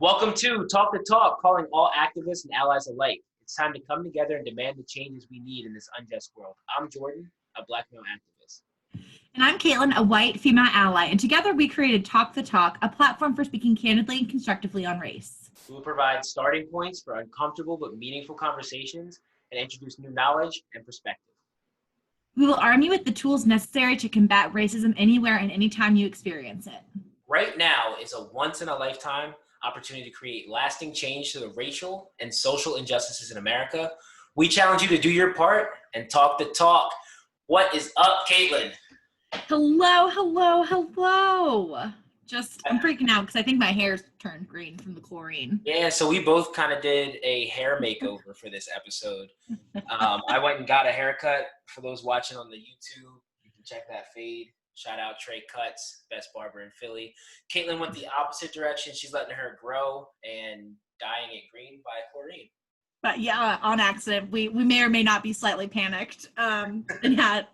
Welcome to Talk the Talk, calling all activists and allies alike. It's time to come together and demand the changes we need in this unjust world. I'm Jordan, a Black male activist. And I'm Kaitlin, a white female ally, and together we created Talk the Talk, a platform for speaking candidly and constructively on race. We will provide starting points for uncomfortable but meaningful conversations and introduce new knowledge and perspective. We will arm you with the tools necessary to combat racism anywhere and anytime you experience it. Right now is a once-in-a-lifetime opportunity to create lasting change to the racial and social injustices in America. We challenge you to do your part and talk the talk. What is up, Kaitlin? Hello. I'm freaking out because I think my hair's turned green from the chlorine. Yeah, so we both kind of did a hair makeover for this episode. I went and got a haircut. For those watching on the YouTube, you can check that fade. Shout out Trey Cuts, best barber in Philly. Kaitlin went the opposite direction. She's letting her grow and dyeing it green by chlorine. But yeah, on accident. We may or may not be slightly panicked and had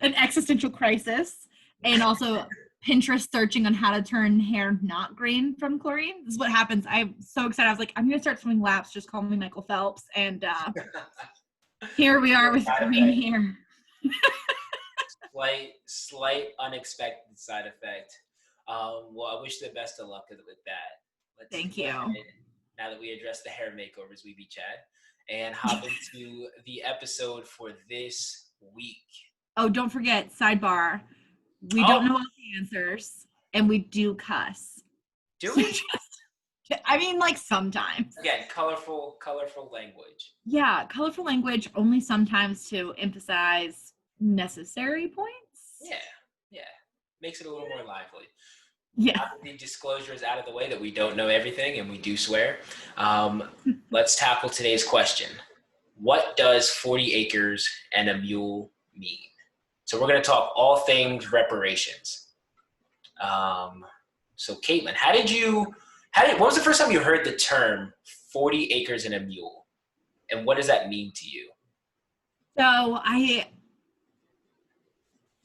an existential crisis, and also Pinterest searching on how to turn hair not green from chlorine. This is what happens. I'm so excited. I was like, I'm going to start swimming laps. Just call me Michael Phelps. And here we are with green hair. Slight unexpected side effect. Well, I wish you the best of luck with that. Thank you. Now that we address the hair makeovers, we be Chad, and hop into the episode for this week. Oh, don't forget, sidebar. We don't know all the answers, and we do cuss. Do we? I mean, like sometimes. Again, colorful language. Yeah, colorful language only sometimes to emphasize necessary points. Yeah. Makes it a little more lively. Yeah. After the disclosure is out of the way that we don't know everything and we do swear, let's tackle today's question. What does 40 acres and a mule mean? So we're going to talk all things reparations. So Kaitlin, when was the first time you heard the term 40 acres and a mule? And what does that mean to you? So I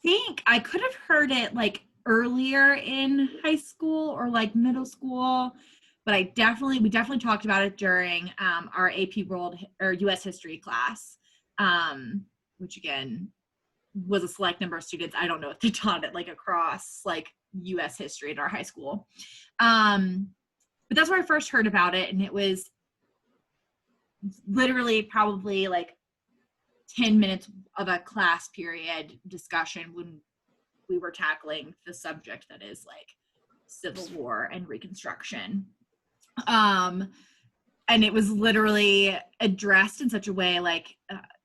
think I could have heard it like earlier in high school or like middle school, but we definitely talked about it during our AP World or US History class, which again was a select number of students. I don't know if they taught it like across like US history in our high school. But that's where I first heard about it, and it was literally probably like 10 minutes of a class period discussion when we were tackling the subject that is like Civil War and Reconstruction. And it was literally addressed in such a way, like,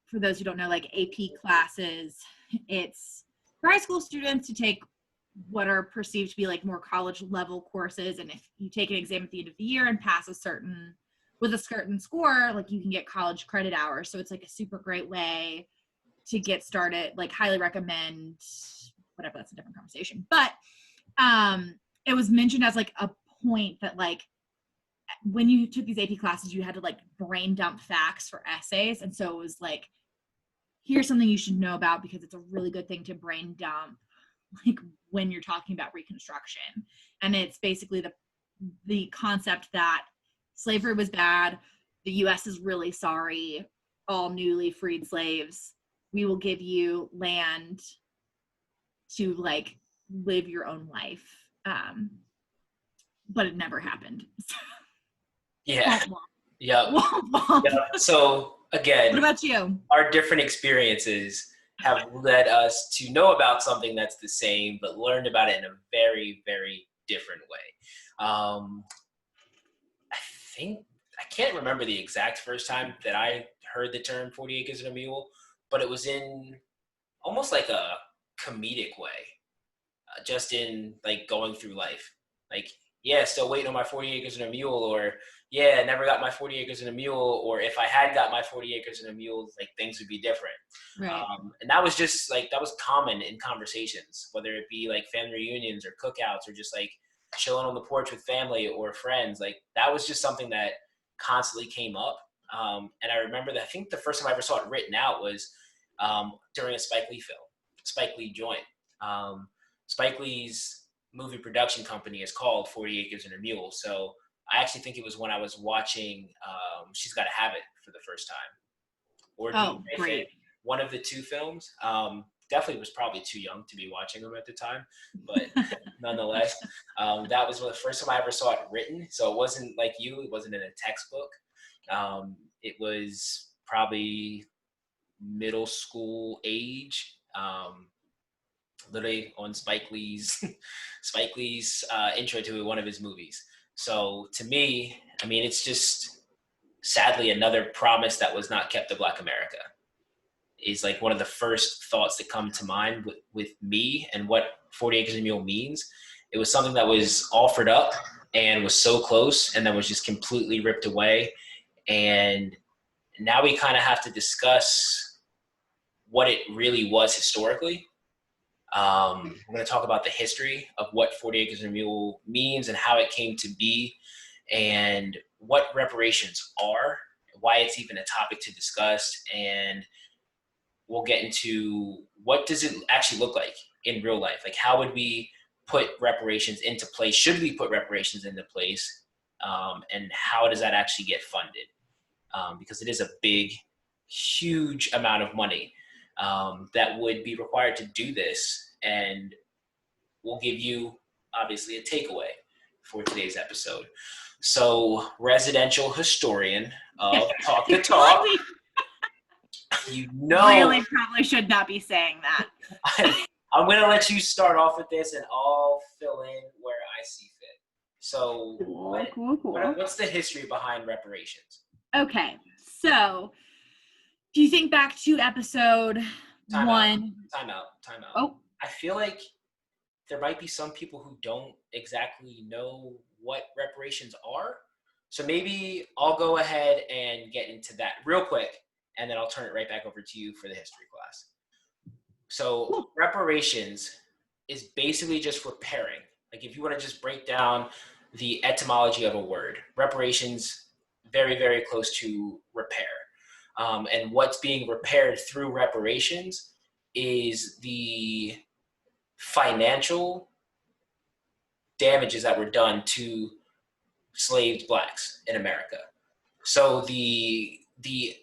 for those who don't know, like AP classes, it's for high school students to take what are perceived to be like more college level courses. And if you take an exam at the end of the year and pass with a certain score, like you can get college credit hours. So it's like a super great way to get started. Like highly recommend, whatever, that's a different conversation. But it was mentioned as like a point that like when you took these AP classes, you had to like brain dump facts for essays. And so it was like, here's something you should know about because it's a really good thing to brain dump like when you're talking about Reconstruction. And it's basically the concept that slavery was bad. The US is really sorry. All newly freed slaves, we will give you land to like live your own life. But it never happened. Yeah. Yep. So again, what about you? Our different experiences have led us to know about something that's the same, but learned about it in a very, very different way. I can't remember the exact first time that I heard the term 40 acres and a mule, but it was in almost like a comedic way, just in like going through life. Like, yeah, still waiting on my 40 acres and a mule, or yeah, never got my 40 acres and a mule, or if I had got my 40 acres and a mule, like things would be different. Right. And that was just like, that was common in conversations, whether it be like family reunions or cookouts or just like chilling on the porch with family or friends. Like that was just something that constantly came up. And I remember that I think the first time I ever saw it written out was during a Spike Lee joint. Spike Lee's movie production company is called 40 Acres and a Mule. So I actually think it was when I was watching She's Gotta Have It for the first time, or Oh, DJ Fit, great. one of the two films. Definitely was probably too young to be watching them at the time, but nonetheless, that was the first time I ever saw it written. So it wasn't like you; it wasn't in a textbook. It was probably middle school age, literally on Spike Lee's intro to one of his movies. So to me, I mean, it's just sadly another promise that was not kept to Black America. Is like one of the first thoughts that come to mind with me and what 40 Acres and a Mule means. It was something that was offered up and was so close, and then was just completely ripped away. And now we kind of have to discuss what it really was historically. We're going to talk about the history of what 40 Acres and a Mule means and how it came to be, and what reparations are, why it's even a topic to discuss, and we'll get into what does it actually look like in real life. Like, how would we put reparations into place? Should we put reparations into place? And how does that actually get funded? Because it is a big, huge amount of money that would be required to do this. And we'll give you, obviously, a takeaway for today's episode. So, residential historian of Talk the Talk, you know, Really probably should not be saying that. I'm going to let you start off with this, and I'll fill in where I see fit. So, Cool. what's the history behind reparations? Okay, so if you think back to episode Time 1. out. Oh, I feel like there might be some people who don't exactly know what reparations are. So maybe I'll go ahead and get into that real quick, and then I'll turn it right back over to you for the history class. So reparations is basically just repairing. Like, if you want to just break down the etymology of a word, reparations, very, very close to repair. And what's being repaired through reparations is the financial damages that were done to enslaved blacks in America. So the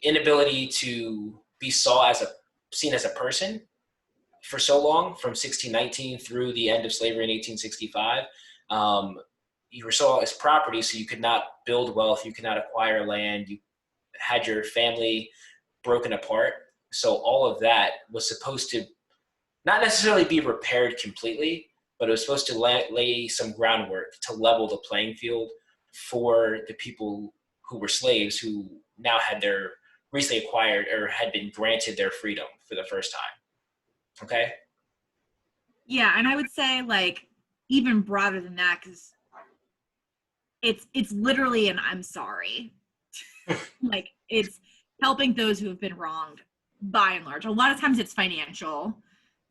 inability to be seen as a person for so long, from 1619 through the end of slavery in 1865, you were saw as property, so you could not build wealth, you could not acquire land, you had your family broken apart. So all of that was supposed to not necessarily be repaired completely, but it was supposed to lay some groundwork to level the playing field for the people who were slaves, who now had their recently acquired or had been granted their freedom for the first time. Okay? yeah, and I would say, like, even broader than that, because it's literally an I'm sorry. Like, it's helping those who have been wronged, by and large. A lot of times it's financial,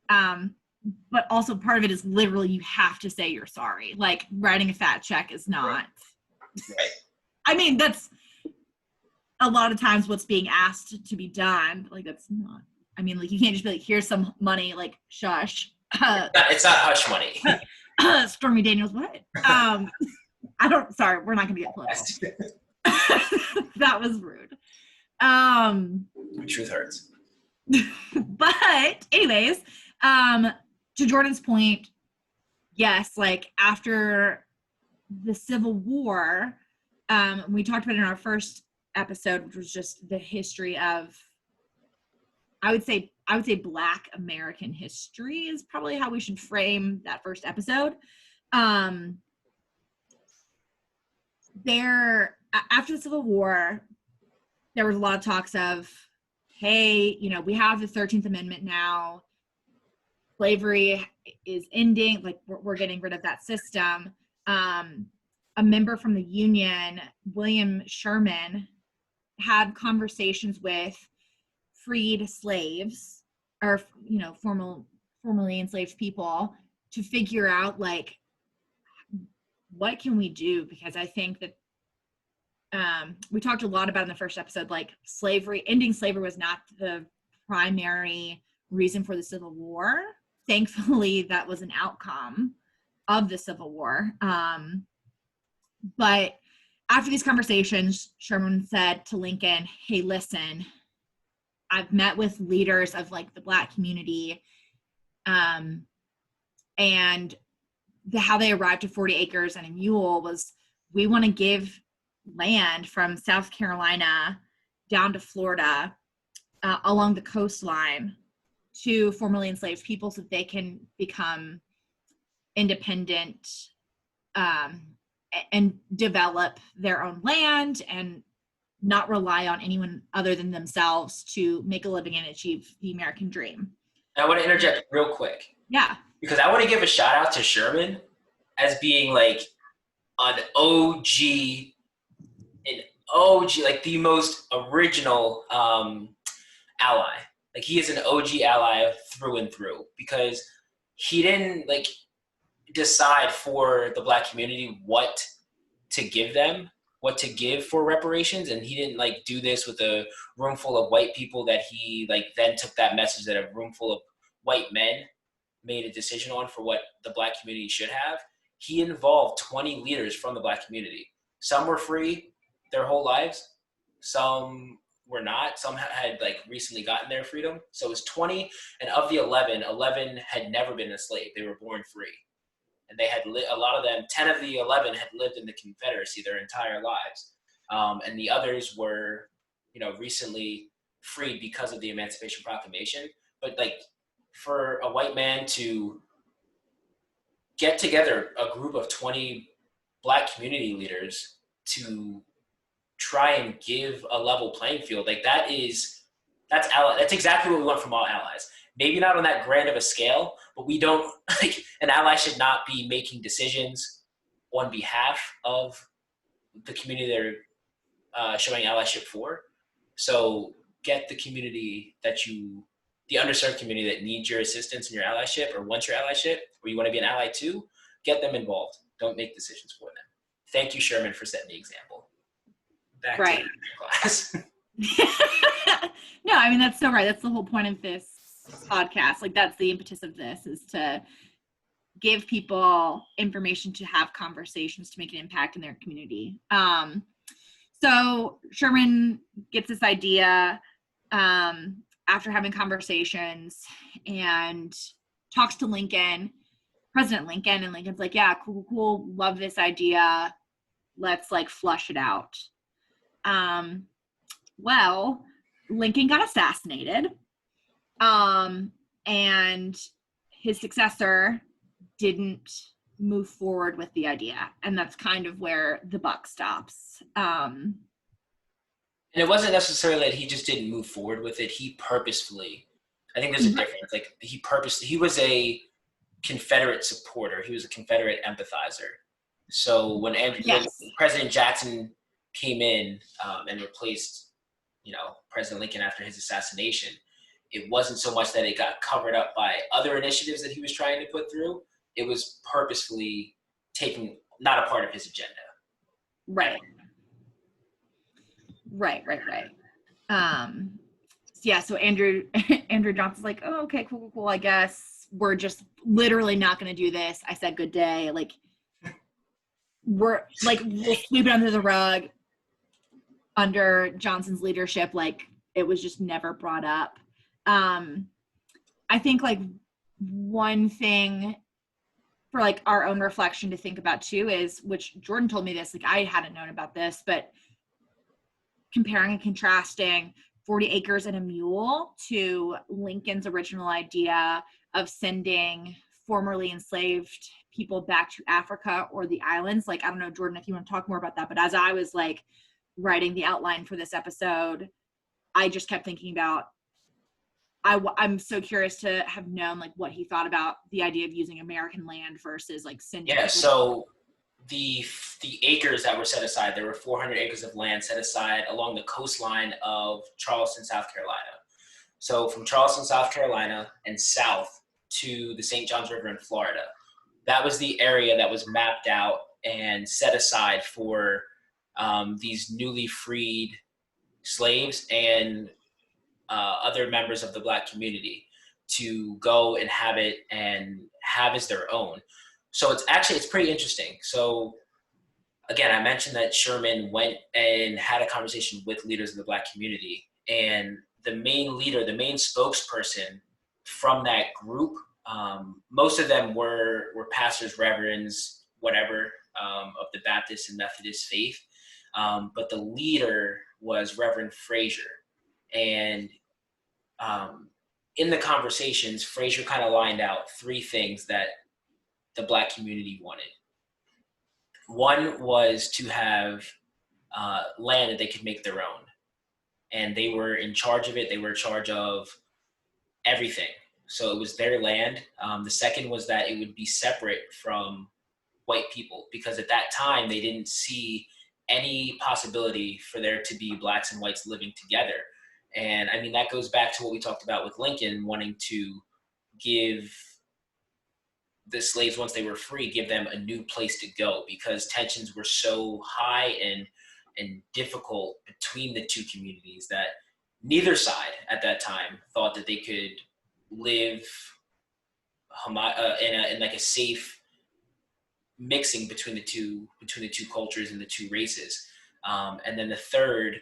but also part of it is literally you have to say you're sorry. Like, writing a fat check is not. Right. I mean, that's a lot of times what's being asked to be done. Like, that's not. I mean, like, you can't just be like, here's some money, like, shush. It's not hush money. Stormy Daniels, what? Sorry, we're not going to get political. That was rude. Truth hurts. But anyways, to Jordan's point, yes, like, after the Civil War, we talked about it in our first episode, which was just the history of, I would say Black American history is probably how we should frame that first episode. After the Civil War, there was a lot of talks of, hey, we have the 13th Amendment now. Slavery is ending. Like, we're getting rid of that system. A member from the Union, William Sherman, had conversations with freed slaves, or formerly enslaved people, to figure out, like, what can we do? Because I think that we talked a lot about in the first episode, like, ending slavery was not the primary reason for the Civil War. Thankfully, that was an outcome of the Civil War. But after these conversations, Sherman said to Lincoln, hey, listen, I've met with leaders of like the Black community, and how they arrived at 40 acres and a mule was, we want to give land from South Carolina down to Florida, along the coastline, to formerly enslaved people so that they can become independent, and develop their own land and not rely on anyone other than themselves to make a living and achieve the American dream. I want to interject real quick. Yeah. Because I want to give a shout out to Sherman as being like an OG, like the most original ally. Like he is an OG ally through and through, because he didn't like decide for the Black community what to give them, what to give for reparations, and he didn't like do this with a room full of white people that he like then took that message that a room full of white men made a decision on for what the Black community should have. He involved 20 leaders from the Black community. Some were free their whole lives. Some were not. Some had like recently gotten their freedom. So it was 20, and of the 11 had never been enslaved. They were born free. And they had a lot of them, 10 of the 11 had lived in the Confederacy their entire lives. And the others were, recently freed because of the Emancipation Proclamation. But like for a white man to get together a group of 20 Black community leaders to try and give a level playing field, like that's exactly what we want from all allies. Maybe not on that grand of a scale, but we don't like an ally should not be making decisions on behalf of the community they're showing allyship for. So get the community the underserved community that needs your assistance and your allyship or wants your allyship, or you want to be an ally too, get them involved. Don't make decisions for them. Thank you, Sherman, for setting the example. Back right. to class. No, I mean, that's so right. That's the whole point of this podcast. Like that's the impetus of this, is to give people information to have conversations to make an impact in their community. So Sherman gets this idea after having conversations and talks to President Lincoln, and Lincoln's like, yeah, cool, love this idea. Let's like flush it out. Well, Lincoln got assassinated. And his successor didn't move forward with the idea. And that's kind of where the buck stops. And it wasn't necessarily that he just didn't move forward with it. He purposefully, I think there's a difference. Like he was a Confederate supporter. He was a Confederate empathizer. So when President Jackson came in and replaced, President Lincoln after his assassination, it wasn't so much that it got covered up by other initiatives that he was trying to put through. It was purposefully not a part of his agenda. Right. Yeah, so Andrew Johnson's like, oh, okay, cool. I guess we're just literally not going to do this. I said good day. Like, we'll sweep it under the rug under Johnson's leadership. Like, it was just never brought up. I think like one thing for like our own reflection to think about too is, which Jordan told me this, like I hadn't known about this, but comparing and contrasting 40 acres and a mule to Lincoln's original idea of sending formerly enslaved people back to Africa or the islands. Like, I don't know, Jordan, if you want to talk more about that, but as I was like writing the outline for this episode, I just kept thinking about, I'm so curious to have known like what he thought about the idea of using American land versus like sending. Yeah, so the acres that were set aside, there were 400 acres of land set aside along the coastline of Charleston, South Carolina. So from Charleston, South Carolina and south to the St. Johns River in Florida, that was the area that was mapped out and set aside for these newly freed slaves and other members of the Black community to go inhabit and have as their own. So it's pretty interesting. So again, I mentioned that Sherman went and had a conversation with leaders of the Black community, and the main leader, the main spokesperson from that group, most of them were pastors, reverends, whatever, of the Baptist and Methodist faith. But the leader was Reverend Frazier. And in the conversations, Frazier kind of lined out three things that the Black community wanted. One was to have land that they could make their own. And they were in charge of it. They were in charge of everything. So it was their land. The second was that it would be separate from white people, because at that time they didn't see any possibility for there to be Blacks and whites living together. And I mean, that goes back to what we talked about with Lincoln wanting to give the slaves, once they were free, give them a new place to go, because tensions were so high and difficult between the two communities that neither side at that time thought that they could live in like a safe mixing between the two cultures and the two races. And then the third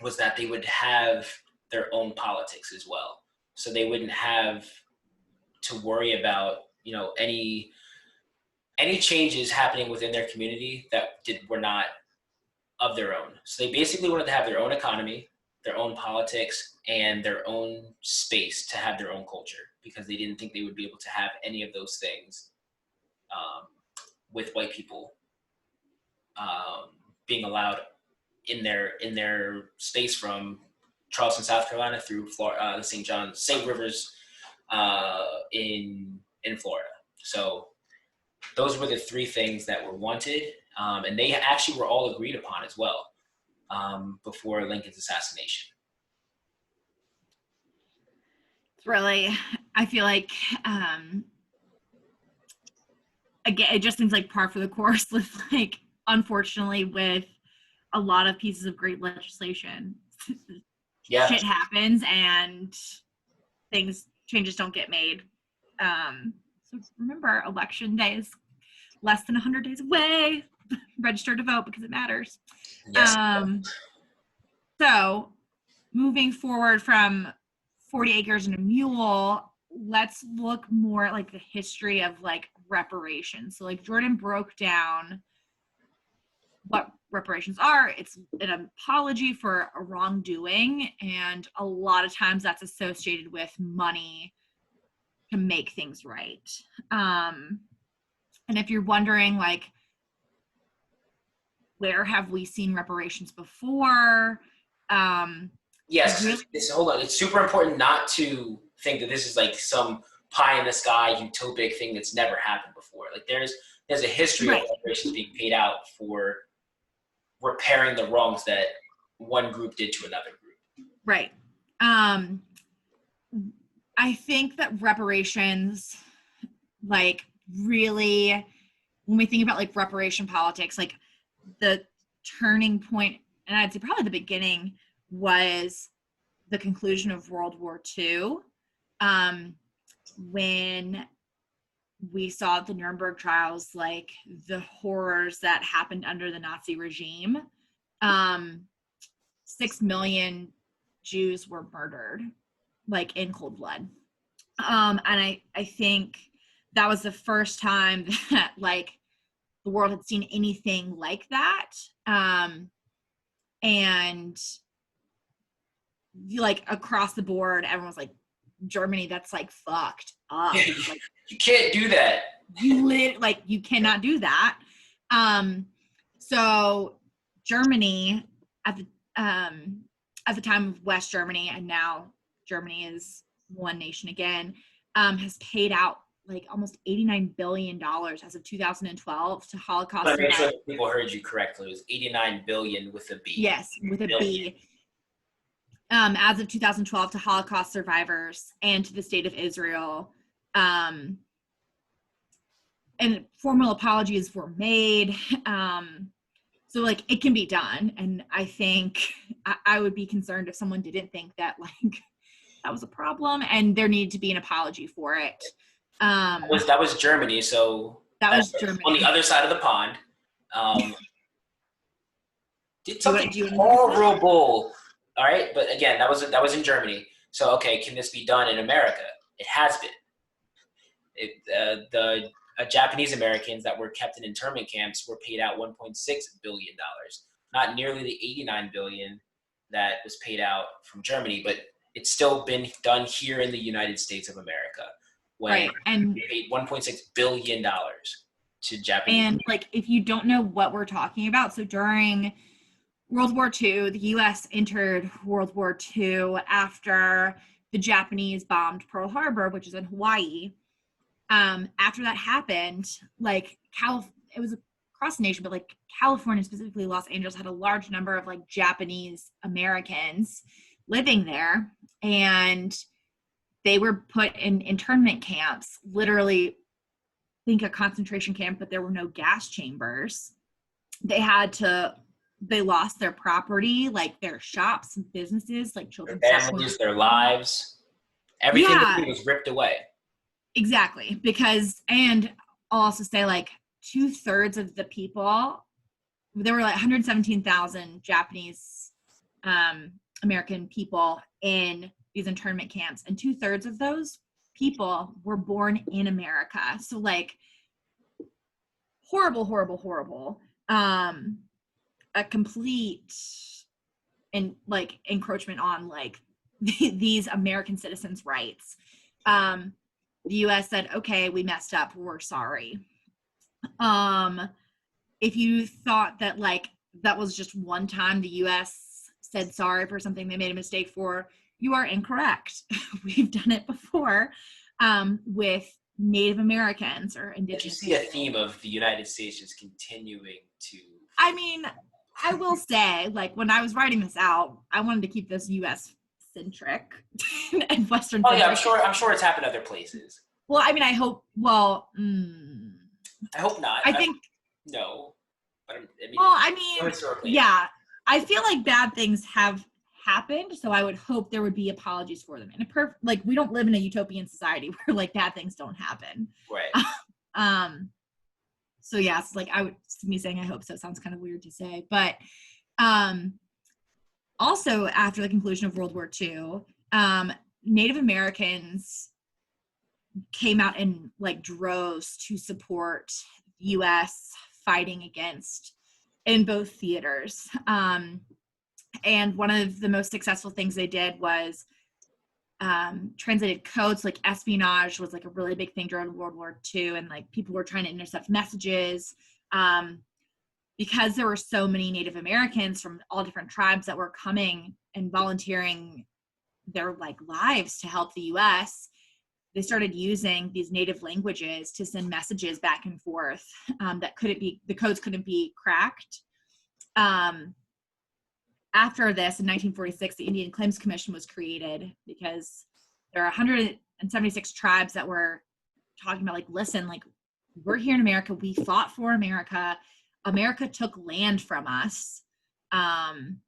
was that they would have their own politics as well, so they wouldn't have to worry about any changes happening within their community that were not of their own. So they basically wanted to have their own economy, their own politics, and their own space to have their own culture, because they didn't think they would be able to have any of those things with white people being allowed in their space from Charleston, South Carolina, through Florida, the St. Rivers in Florida. So those were the three things that were wanted, and they actually were all agreed upon as well before Lincoln's assassination. It's really, I feel like, again, it just seems like par for the course with, like, unfortunately, with a lot of pieces of great legislation. Yeah. Shit happens and changes don't get made. So remember, election day is less than 100 days away. Register to vote because it matters. Yes. So moving forward from 40 acres and a mule, let's look more at like the history of like reparations. So like Jordan broke down what reparations are. It's an apology for a wrongdoing, and a lot of times that's associated with money to make things right. And if you're wondering, like, where have we seen reparations before? Yes. Really, Hold on. It's super important not to think that this is like some pie in the sky utopic thing that's never happened before. Like there's a history right. of reparations being paid out for repairing the wrongs that one group did to another group. Right. I think that reparations, like, really, when we think about like reparation politics, like the turning point, and I'd say probably the beginning, was the conclusion of World War II, when we saw at the Nuremberg trials, like the horrors that happened under the Nazi regime. 6 million Jews were murdered, like in cold blood. And I think that was the first time that like the world had seen anything like that. And like across the board, everyone was like, Germany, that's like fucked up. Like, you can't do that. You cannot do that. So Germany at the time of West Germany, and now Germany is one nation again, has paid out like almost $89 billion as of 2012 to Holocaust survivors. Make sure people heard you correctly. It was 89 billion with a B. Yes, with a B. As of 2012 to Holocaust survivors and to the state of Israel. And formal apologies were made. So like it can be done. And I think I would be concerned if someone didn't think that like that was a problem and there needed to be an apology for it. That was Germany. So That That's was on the Germany. other side of the pond. Um, did something Do you want to take a stab? horrible. All right, but again, that was in Germany. So okay, can this be done in America? It has been. The Japanese Americans that were kept in internment camps were paid out $1.6 billion, not nearly the 89 billion that was paid out from Germany, but it's still been done here in the United States of America when Right. And they paid $1.6 billion to Japanese. like if you don't know what we're talking about, so during World War II, the US entered World War II after the Japanese bombed Pearl Harbor, which is in Hawaii. After that happened, like it was across the nation, but like California, specifically Los Angeles, had a large number of like Japanese Americans living there, and they were put in internment camps, literally think a concentration camp, but there were no gas chambers. They lost their property, like their shops and businesses, like Their children's stuff. families, their lives, everything Yeah, was ripped away. exactly. And I'll also say like 2/3 of the people, there were like 117,000 Japanese American people in these internment camps, and 2/3 of those people were born in America. So like horrible, horrible, horrible. A complete and like encroachment on like these American citizens' rights. The US said, okay, we messed up, we're sorry. If you thought that like that was just one time the US said sorry for something they made a mistake for, you are incorrect. We've done it before with Native Americans or If you indigenous see a people. theme of the United States just continuing to. I mean, I will say, like, when I was writing this out, I wanted to keep this US centric and Western Oh yeah, centric. I'm sure it's happened other places. Well, I mean, I hope, well, I hope not. I think, no, but I mean, well, I mean, historically, yeah, I feel like bad things have happened, so I would hope there would be apologies for them. And like, we don't live in a utopian society where like bad things don't happen. right. So yeah, it's like me saying I hope so sounds kind of weird to say, but also after the conclusion of World War II, Native Americans came out in like droves to support the U.S. fighting against in both theaters. And one of the most successful things they did was translated codes. Like espionage was like a really big thing during World War II, and like people were trying to intercept messages. Because there were so many Native Americans from all different tribes that were coming and volunteering their like lives to help the US, they started using these native languages to send messages back and forth that the codes couldn't be cracked. After this, in 1946, the Indian Claims Commission was created because there are 176 tribes that were talking about like, listen, like we're here in America, we fought for America. America took land from us and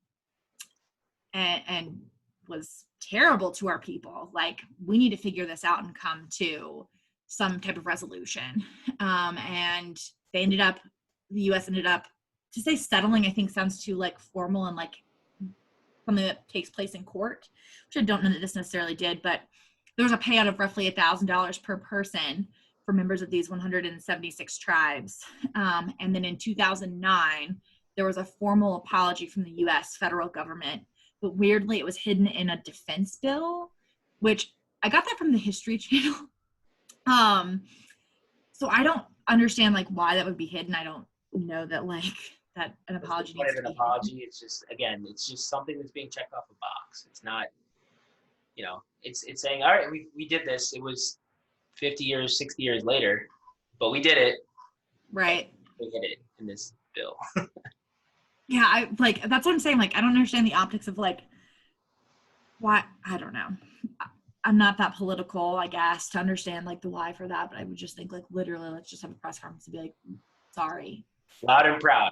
was terrible to our people. Like, we need to figure this out and come to some type of resolution. And the US ended up, to say settling, I think sounds too like formal and like something that takes place in court, which I don't know that this necessarily did, but there was a payout of roughly $1,000 per person for members of these 176 tribes. And then in 2009, there was a formal apology from the US federal government, but weirdly it was hidden in a defense bill, which I got that from the History Channel. So I don't understand like why that would be hidden. I don't know that like that an apology needs to be apology. hidden. It's just, again, it's just something that's being checked off a box. It's not, it's saying, all right, we did this. It was 50 years, 60 years later, but we did it. Right. We hit it in this bill. Yeah, I like that's what I'm saying. Like, I don't understand the optics of like why. I don't know. I'm not that political, I guess, to understand like the why for that, but I would just think like literally, let's just have a press conference to be like, sorry. Loud and proud.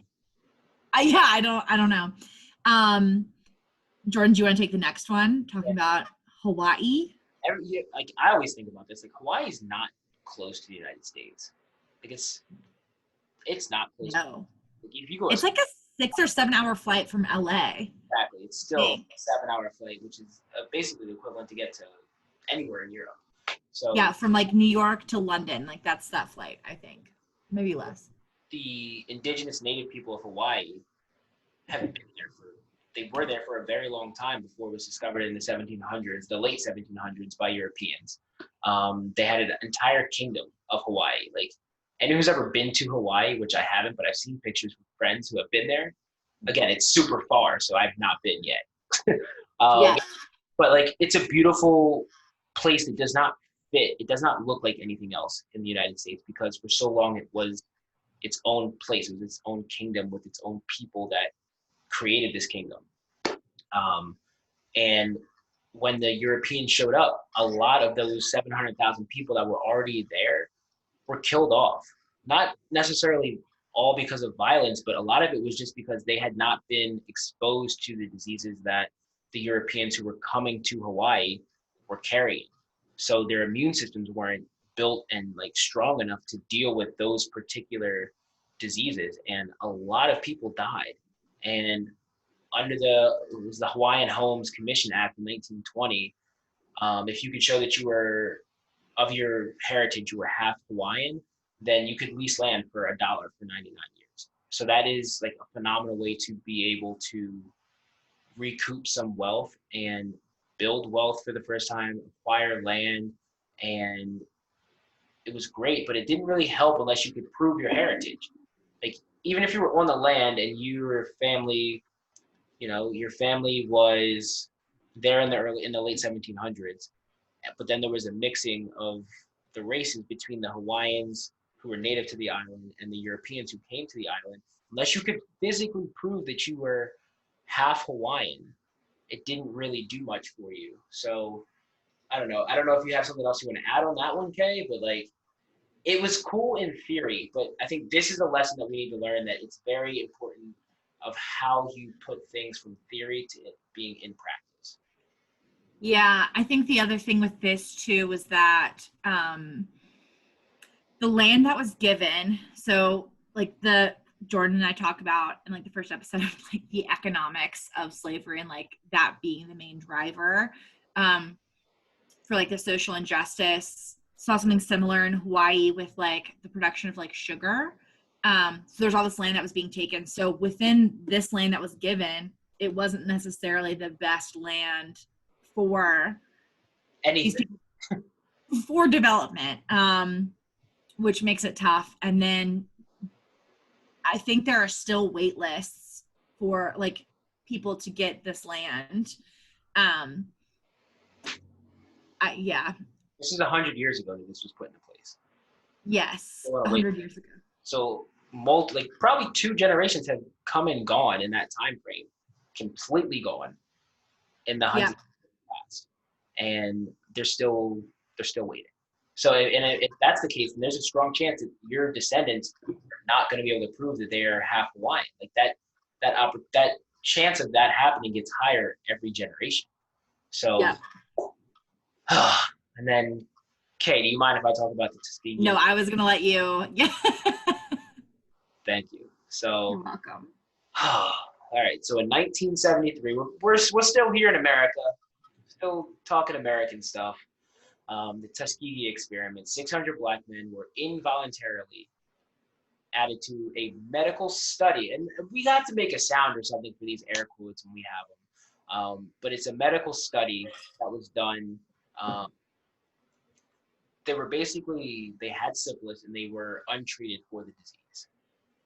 Yeah, I don't know. Jordan, do you want to take the next one? Talking about Hawaii. Like, I always think about this. Like, Hawaii is not close to the United States. Like it's not close. No. Like if you go It's like a 6 or 7 hour flight from LA. exactly, it's still Think. a 7 hour flight, which is basically the equivalent to get to anywhere in Europe. So Yeah, from like New York to London. Like that's that flight, I think. Maybe less. the indigenous native people of Hawaii have been there they were there for a very long time before it was discovered in the 1700s, the late 1700s by Europeans. They had an entire kingdom of Hawaii. Like anyone who's ever been to Hawaii, which I haven't, but I've seen pictures with friends who have been there. Again, it's super far, so I've not been yet. um, Yeah. but like it's a beautiful place that does not fit. It does not look like anything else in the United States because for so long it was its own place, it was its own kingdom with its own people that created this kingdom. Um, and when the Europeans showed up, a lot of those 700,000 people that were already there were killed off. Not necessarily all because of violence, but a lot of it was just because they had not been exposed to the diseases that the Europeans who were coming to Hawaii were carrying. So their immune systems weren't built and like strong enough to deal with those particular diseases. And a lot of people died. And under it was the Hawaiian Homes Commission Act in 1920, if you could show that you were of your heritage, you were half Hawaiian, then you could lease land for $1 for 99 years. So that is like a phenomenal way to be able to recoup some wealth and build wealth for the first time, acquire land, and it was great, but it didn't really help unless you could prove your heritage. Like even if you were on the land and your family, your family was there in the late 1700s, but then there was a mixing of the races between the Hawaiians who were native to the island and the Europeans who came to the island. Unless you could physically prove that you were half Hawaiian, it didn't really do much for you. So I don't know. I don't know if you have something else you want to add on that one, Kay, but like it was cool in theory, but I think this is a lesson that we need to learn that it's very important of how you put things from theory to it being in practice. Yeah, I think the other thing with this too was that the land that was given, so like the Jordan and I talk about in like the first episode, like the economics of slavery and like that being the main driver for like the social injustice. Saw something similar in Hawaii with like the production of like sugar. So there's all this land that was being taken. So within this land that was given, it wasn't necessarily the best land for these Anything. people for development, which makes it tough. And then I think there are still wait lists for like people to get this land. Yeah. This is 100 years ago that this was put into place. Yes. So, 100 years ago. So like probably 2 generations have come and gone in that time frame, completely gone in the hundreds Yeah. of years past, and they're still waiting. So if that's the case, then there's a strong chance that your descendants are not going to be able to prove that they are half Hawaiian. Like that chance of that happening gets higher every generation. So, Yeah. and then, Kay, do you mind if I talk about the Tuskegee? No, I was going to let you. Yeah. Thank you. So, You're welcome. all right. So in 1973, we're still here in America, still talking American stuff. The Tuskegee experiment, 600 black men were involuntarily added to a medical study. And we have to make a sound or something for these air quotes when we have them. But it's a medical study that was done. They had syphilis and they were untreated for the disease.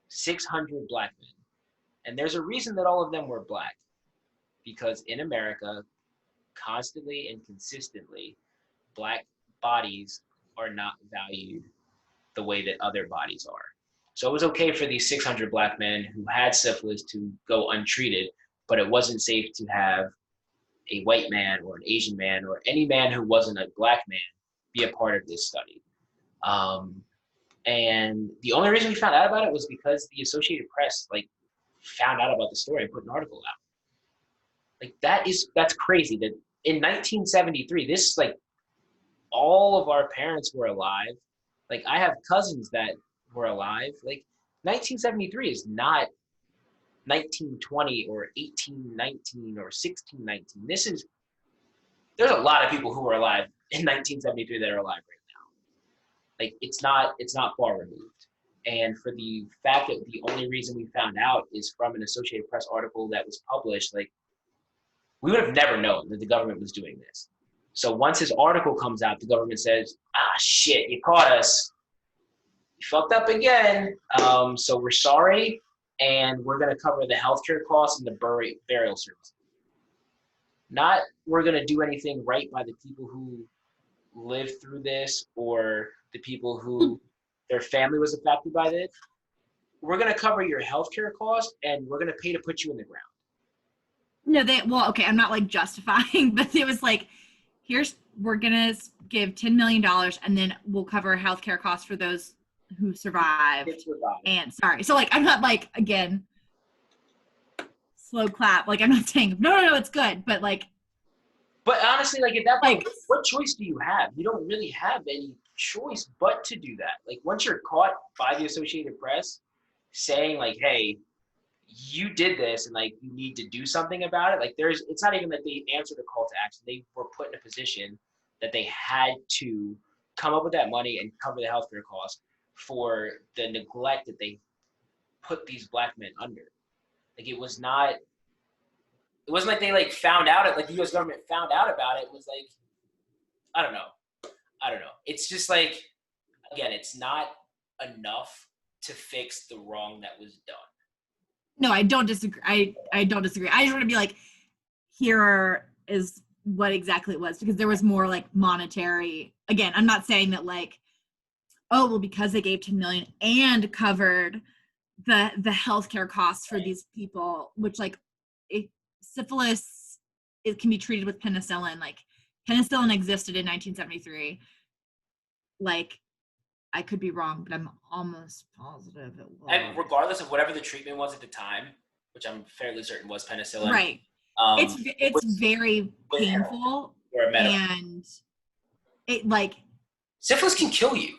600 black men. And there's a reason that all of them were black. Because in America, constantly and consistently, black bodies are not valued the way that other bodies are. So it was okay for these 600 black men who had syphilis to go untreated, but it wasn't safe to have a white man or an Asian man or any man who wasn't a black man be a part of this study. And the only reason we found out about it was because the Associated Press found out about the story and put an article out. That's crazy that in 1973, all of our parents were alive. I have cousins that were alive. Like 1973 is not 1920 or 1819 or 1619. There's a lot of people who were alive in 1973 that are alive right now. Like it's not far removed. And for the fact that the only reason we found out is from an Associated Press article that was published, like we would have never known that the government was doing this. So once this article comes out, the government says, shit, you caught us. You fucked up again. So we're sorry. And we're going to cover the healthcare costs and the burial services. Not we're going to do anything right by the people who lived through this or the people who their family was affected by this. We're going to cover your healthcare costs and we're going to pay to put you in the ground. No, okay, I'm not like justifying, but it was like, we're going to give $10 million and then we'll cover healthcare costs for those who survived. And sorry. So like, I'm not like, again, slow clap. Like, I'm not saying, no, it's good. But like. But honestly, like at that point, like, what choice do you have? You don't really have any choice but to do that. Like once you're caught by the Associated Press saying like, hey, you did this and like you need to do something about it. Like it's not even that they answered a call to action. They were put in a position that they had to come up with that money and cover the healthcare costs for the neglect that they put these black men under. Like it wasn't like they like found out it, like the US government found out about it. It was like, I don't know. It's just like, again, it's not enough to fix the wrong that was done. No, I don't disagree. I don't disagree. I just want to be like, here is what exactly it was, because there was more like monetary. Again, I'm not saying that like, oh, well, because they gave 10 million and covered the healthcare costs for these people, which like syphilis, it can be treated with penicillin. Like penicillin existed in 1973. Like I could be wrong, but I'm almost positive it was. And regardless of whatever the treatment was at the time, which I'm fairly certain was penicillin. Right. It's very painful, and it like syphilis can kill you.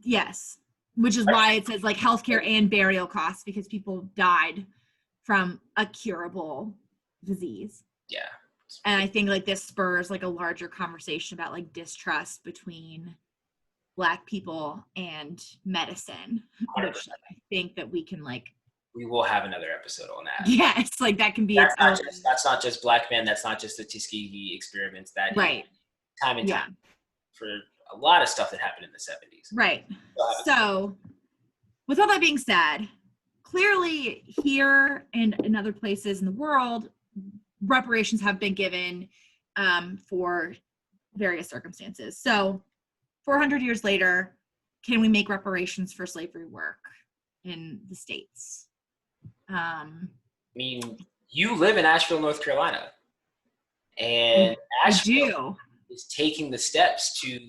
Yes, which is why it says like healthcare and burial costs, because people died from a curable disease. Yeah. And I think like this spurs like a larger conversation about like distrust between Black people and medicine, 100%. Which I think that we can like. We will have another episode on that. Yes, like that can be. That's not just Black men. That's not just the Tuskegee experiments. That right. Time and time for a lot of stuff that happened in the 70s. Right. So, with all that being said, clearly here and in other places in the world, reparations have been given for various circumstances. So 400 years later, can we make reparations for slavery work in the States? I mean, you live in Asheville, North Carolina, and Asheville is taking the steps to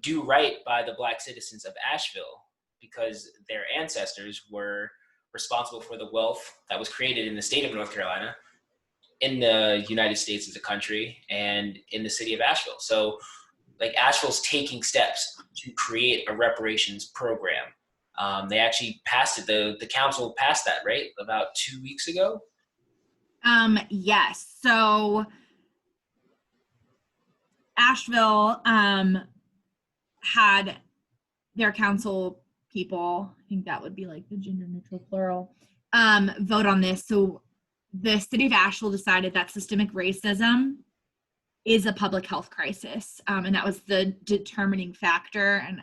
do right by the Black citizens of Asheville, because their ancestors were responsible for the wealth that was created in the state of North Carolina, in the United States as a country, and in the city of Asheville. So like Asheville's taking steps to create a reparations program. They actually passed it. The council passed that, right? About 2 weeks ago? Yes. So Asheville had their council people, I think that would be like the gender neutral plural, vote on this. So the city of Asheville decided that systemic racism is a public health crisis. And that was the determining factor. And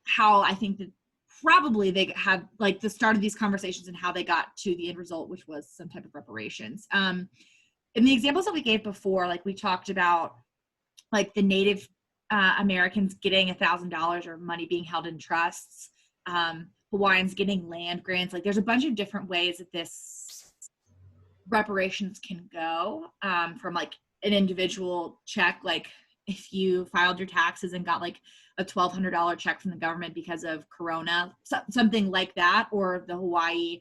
how I think that probably they had like the start of these conversations and how they got to the end result, which was some type of reparations. In the examples that we gave before, like we talked about like the Native Americans getting $1,000 or money being held in trusts, Hawaiians getting land grants. Like there's a bunch of different ways that this reparations can go, from like an individual check, like if you filed your taxes and got like a $1,200 check from the government because of Corona, something like that, or the Hawaii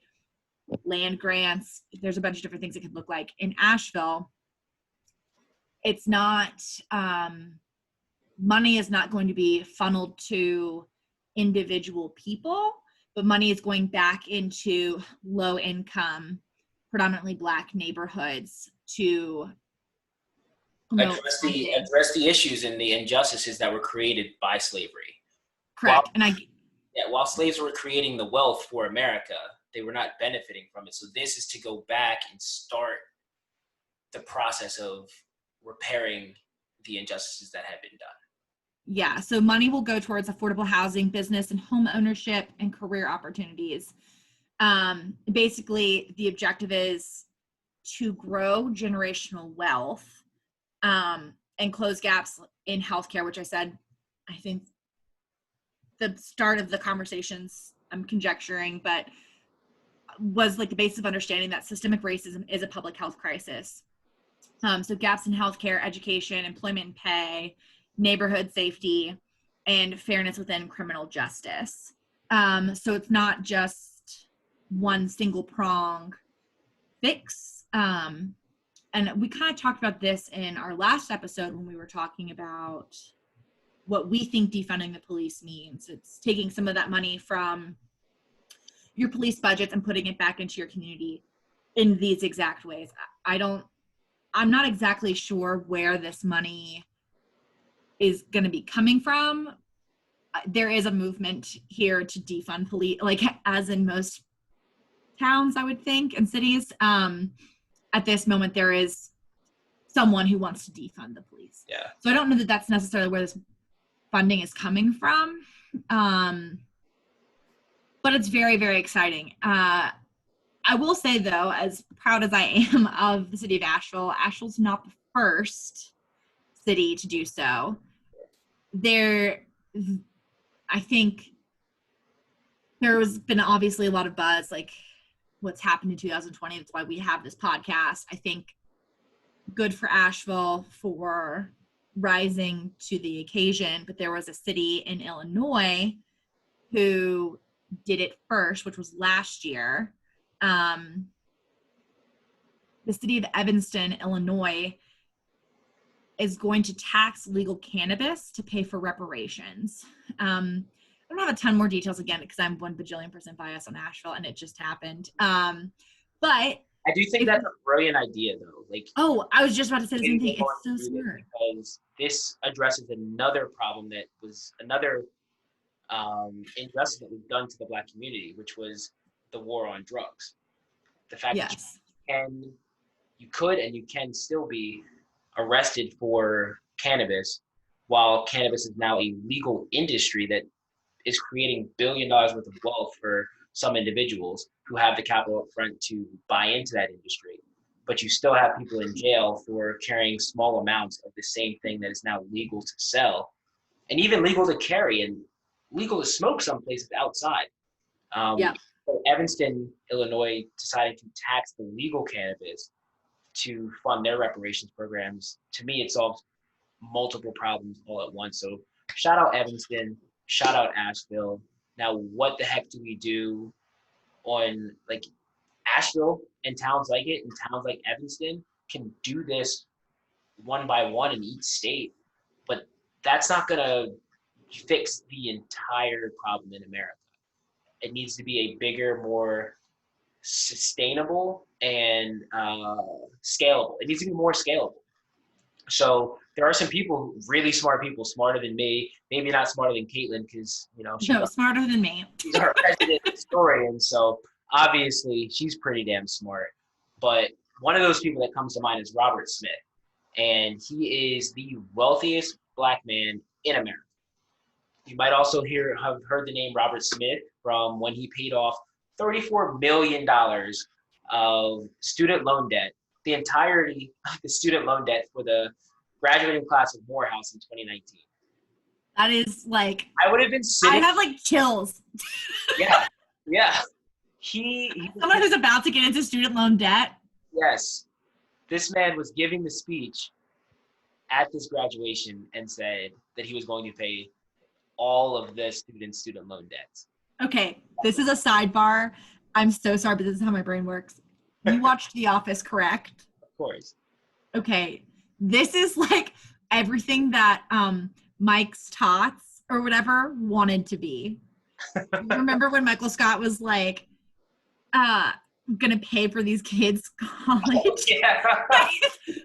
land grants. There's a bunch of different things it could look like. In Asheville, it's not money is not going to be funneled to individual people, but money is going back into low income, predominantly Black neighborhoods to promote funding. Address the issues and the injustices that were created by slavery. Correct. While slaves were creating the wealth for America, they were not benefiting from it. So this is to go back and start the process of repairing the injustices that have been done. Yeah, so money will go towards affordable housing, business and home ownership, and career opportunities. Basically, the objective is to grow generational wealth and close gaps in healthcare, which I said, I think the start of the conversations, I'm conjecturing, but was like the basis of understanding that systemic racism is a public health crisis. So gaps in healthcare, education, employment and pay, neighborhood safety, and fairness within criminal justice. So it's not just one single prong fix. And we kind of talked about this in our last episode when we were talking about what we think defunding the police means. It's taking some of that money from your police budgets and putting it back into your community in these exact ways. I'm not exactly sure where this money is going to be coming from. There is a movement here to defund police, like as in most towns, I would think, and cities. At this moment, there is someone who wants to defund the police. Yeah. So I don't know that that's necessarily where this funding is coming from. But it's very, very exciting. I will say, though, as proud as I am of the city of Asheville, Asheville's not the first city to do so. I think there's been obviously a lot of buzz, like what's happened in 2020. That's why we have this podcast. I think good for Asheville for rising to the occasion, but there was a city in Illinois who did it first, which was last year. The city of Evanston, Illinois, is going to tax legal cannabis to pay for reparations. I don't have a ton more details again because I'm 1 bajillion% biased on Asheville and it just happened. But I do think that's a brilliant idea, though. I was just about to say the same thing. It's so smart. Because this addresses another problem that was another injustice that was done to the Black community, which was the war on drugs. The fact that you could and you can still be arrested for cannabis, while cannabis is now a legal industry that is creating $1 billion worth of wealth for some individuals who have the capital up front to buy into that industry. But you still have people in jail for carrying small amounts of the same thing that is now legal to sell, and even legal to carry and legal to smoke some places outside. So Evanston, Illinois decided to tax the legal cannabis to fund their reparations programs. To me, it solves multiple problems all at once. So shout out Evanston, shout out Asheville. Now, what the heck do we do on Asheville and towns like it, and towns like Evanston can do this one by one in each state, but that's not going to fix the entire problem in America. It needs to be a bigger, more sustainable and scalable. It needs to be more scalable. So there are some people, really smart people, smarter than me, maybe not smarter than Kaitlin, because smarter than me. She's our resident historian, so obviously she's pretty damn smart. But one of those people that comes to mind is Robert Smith, and he is the wealthiest Black man in America. You might also have heard the name Robert Smith from when he paid off $34 million of student loan debt, the entirety of the student loan debt for the graduating class of Morehouse in 2019. That is I would have been sitting. I have chills. Yeah. He someone who's about to get into student loan debt. Yes. This man was giving the speech at this graduation and said that he was going to pay all of the student loan debts. Okay, this is a sidebar. I'm so sorry, but this is how my brain works. You watched The Office, correct? Of course. Okay, this is everything that Mike's Tots or whatever wanted to be. Remember when Michael Scott was like, I'm gonna pay for these kids' college? Yeah.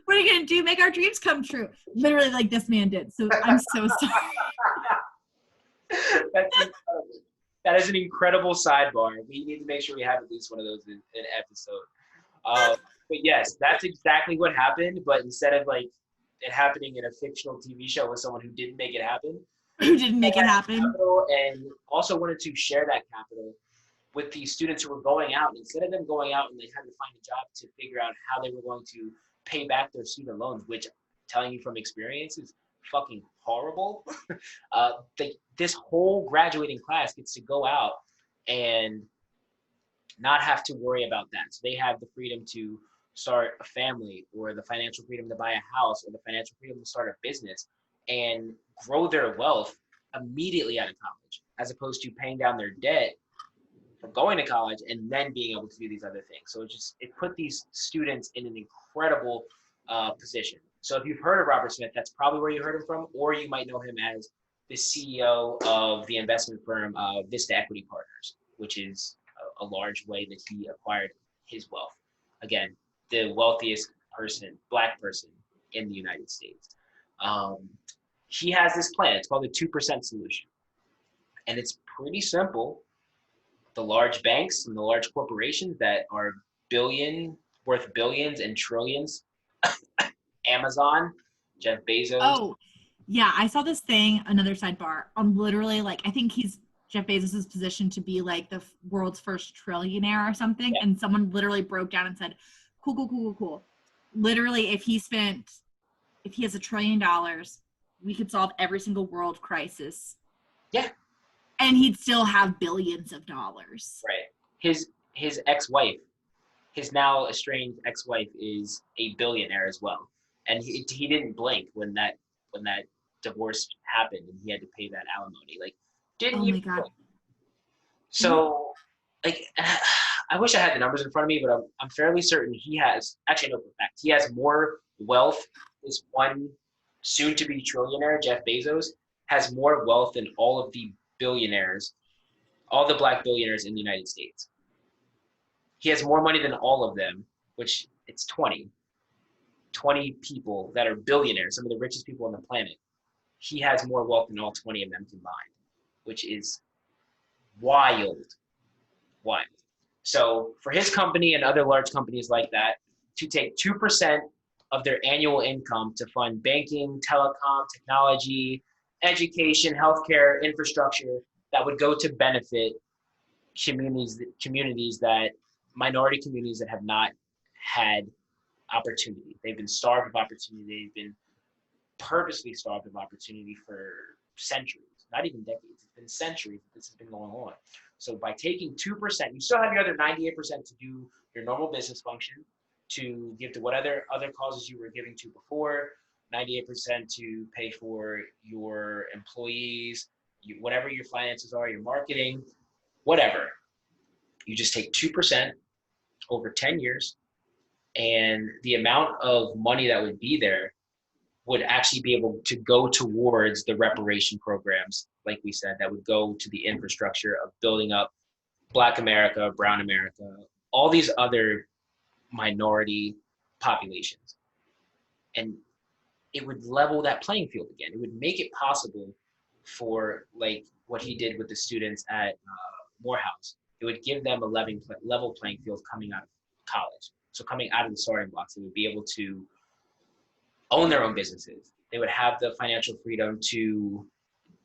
What are you gonna do? Make our dreams come true. Literally, like this man did. So I'm so sorry. That's incredible. That is an incredible sidebar. We need to make sure we have at least one of those in an episode. But yes, that's exactly what happened. But instead of like it happening in a fictional TV show with someone who didn't make it happen, Who didn't make it happen? and also wanted to share that capital with the students who were going out. Instead of them going out and they had to find a job to figure out how they were going to pay back their student loans, which, telling you from experience, is fucking horrible. This whole graduating class gets to go out and not have to worry about that. So they have the freedom to start a family, or the financial freedom to buy a house, or the financial freedom to start a business and grow their wealth immediately out of college, as opposed to paying down their debt for going to college and then being able to do these other things. So it put these students in an incredible position. So if you've heard of Robert Smith, that's probably where you heard him from, or you might know him as the CEO of the investment firm Vista Equity Partners, which is a large way that he acquired his wealth. Again, the wealthiest Black person in the United States. He has this plan. It's called the 2% solution. And it's pretty simple. The large banks and the large corporations that are worth billions and trillions, Amazon, Jeff Bezos. Oh, yeah. I saw this thing, another sidebar, on literally like, I think Jeff Bezos' position to be like the world's first trillionaire or something. Yeah. And someone literally broke down and said, cool. Literally, if he has $1 trillion, we could solve every single world crisis. Yeah. And he'd still have billions of dollars. Right. His ex-wife, his now estranged ex-wife, is a billionaire as well. And he didn't blink when that divorce happened and he had to pay that alimony. Like, didn't Oh even my God. blink. So, like, I wish I had the numbers in front of me, but I'm fairly certain he has, actually, no, for a fact, he has more wealth. This one soon-to-be trillionaire, Jeff Bezos, has more wealth than all of the billionaires, all the Black billionaires in the United States. He has more money than all of them, which it's 20 people that are billionaires, some of the richest people on the planet. He has more wealth than all 20 of them combined, which is wild. So for his company and other large companies like that to take 2% of their annual income to fund banking, telecom, technology, education, healthcare, infrastructure, that would go to benefit minority communities that have not had opportunity. They've been starved of opportunity. They've been purposely starved of opportunity for centuries, not even decades. It's been centuries that this has been going on. So by taking 2%, you still have your other 98% to do your normal business function, to give to what other causes you were giving to before, 98% to pay for your employees, whatever your finances are, your marketing, whatever. You just take 2% over 10 years, and the amount of money that would be there would actually be able to go towards the reparation programs, like we said, that would go to the infrastructure of building up Black America, Brown America, all these other minority populations. And it would level that playing field again. It would make it possible for, like, what he did with the students at Morehouse. It would give them a level playing field coming out of college. So coming out of the starting blocks, they would be able to own their own businesses. They would have the financial freedom to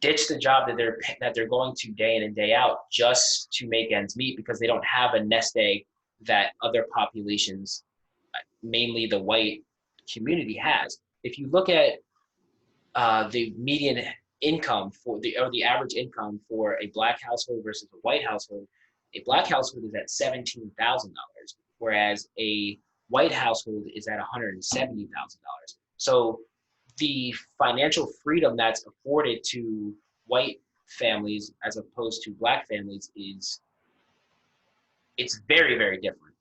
ditch the job that they're going to day in and day out just to make ends meet, because they don't have a nest egg that other populations, mainly the white community, has. If you look at the median income or the average income for a Black household versus a white household, a Black household is at $17,000, whereas a white household is at $170,000. So the financial freedom that's afforded to white families as opposed to Black families it's very, very different.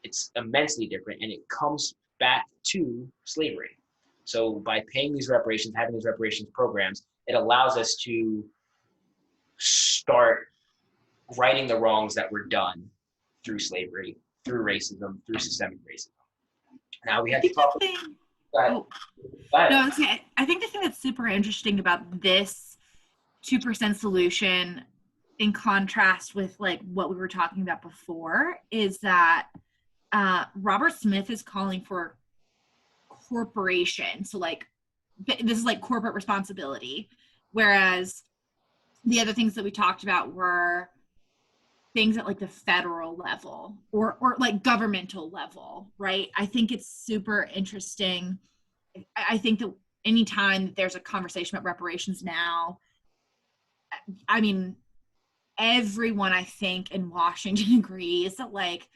It's immensely different, and it comes back to slavery. So by paying these reparations, having these reparations programs, it allows us to start righting the wrongs that were done through slavery, through racism, through systemic racism. Now we I have to think talk. the thing. Go ahead. Oh Go ahead. no, okay. I think the thing that's super interesting about this 2% solution, in contrast with like what we were talking about before, is that Robert Smith is calling for corporation. So like this is like corporate responsibility, whereas the other things that we talked about were things at like the federal level or like governmental level, right? I think it's super interesting. I think that anytime there's a conversation about reparations now, I mean, everyone I think in Washington agrees that like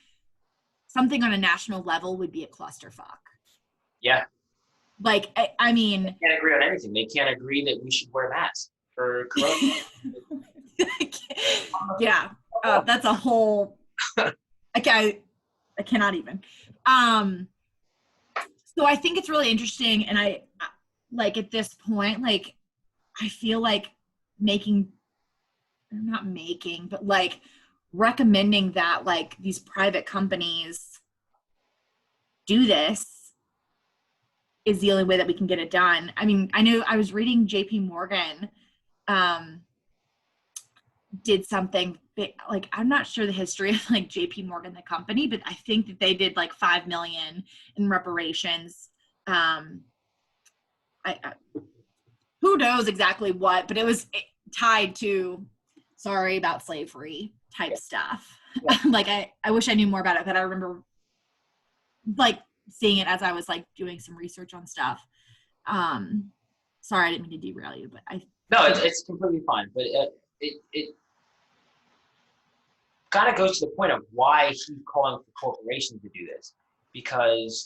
something on a national level would be a clusterfuck. Yeah. Like, I mean, they can't agree on anything. They can't agree that we should wear masks for corona. yeah, that's a whole. I cannot even. So I think it's really interesting, and I like at this point, like I feel like not making, but like recommending that like these private companies do this is the only way that we can get it done. I mean, I know I was reading JP Morgan did something like, I'm not sure the history of like JP Morgan, the company, but I think that they did like 5 million in reparations. Who knows exactly what, but it was tied to, sorry about slavery type stuff. Yeah. Like I wish I knew more about it, but I remember like seeing it as I was like doing some research on stuff. Sorry, I didn't mean to derail you, but No, it's completely fine. But it kind of goes to the point of why he's calling for corporations to do this, because